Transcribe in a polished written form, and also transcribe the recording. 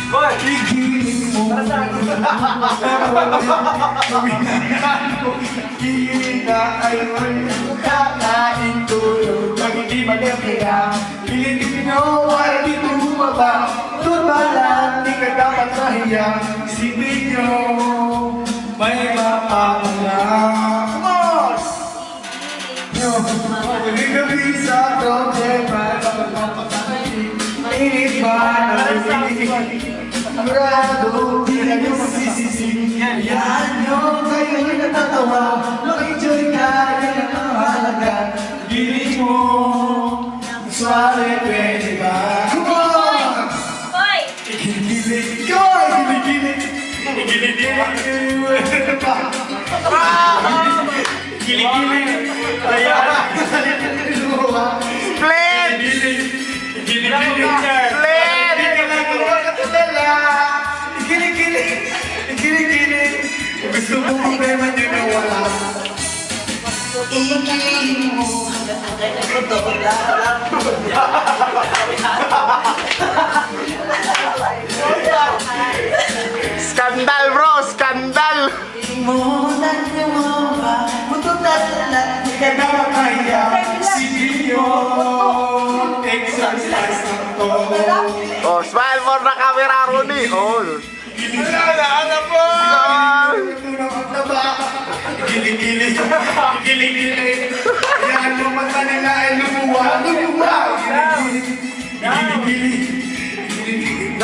Boy! Igiling mo. Para saan? Kita ay kakain tulog. Pag hindi magkakaya, Pilipino ay di tumaba. Tumalan, di ka dapat mahiya. Isipin nyo, may mapapala. Vamos! Huling gabi sa problema. Mainit ba na Murado, di na nyo masisisi. Yan nyo, kayo'y natatawa. Mag-enjoy ka, yan ang mahalaga. Giling mo, swari, pwede ba? Come on! Hoy! Ikilig ko, ikilig. Kilig-kilig. Ayan. Split! Kilig-kilig. Ikilig-kilig. Gusto mo problema nyo na wala. Ikilig mo. Skandal bro! Skandal! Imunan nyo ba? Mututas na di ka na makaya. Sige yun. Exercise na to. Oh, smile for the camera, Rooney! Oh! Ano po? Giling-giling. Giling-giling. Yan yung mata nila ay lumuwa. Lumuwa. Giling-giling. Giling-giling.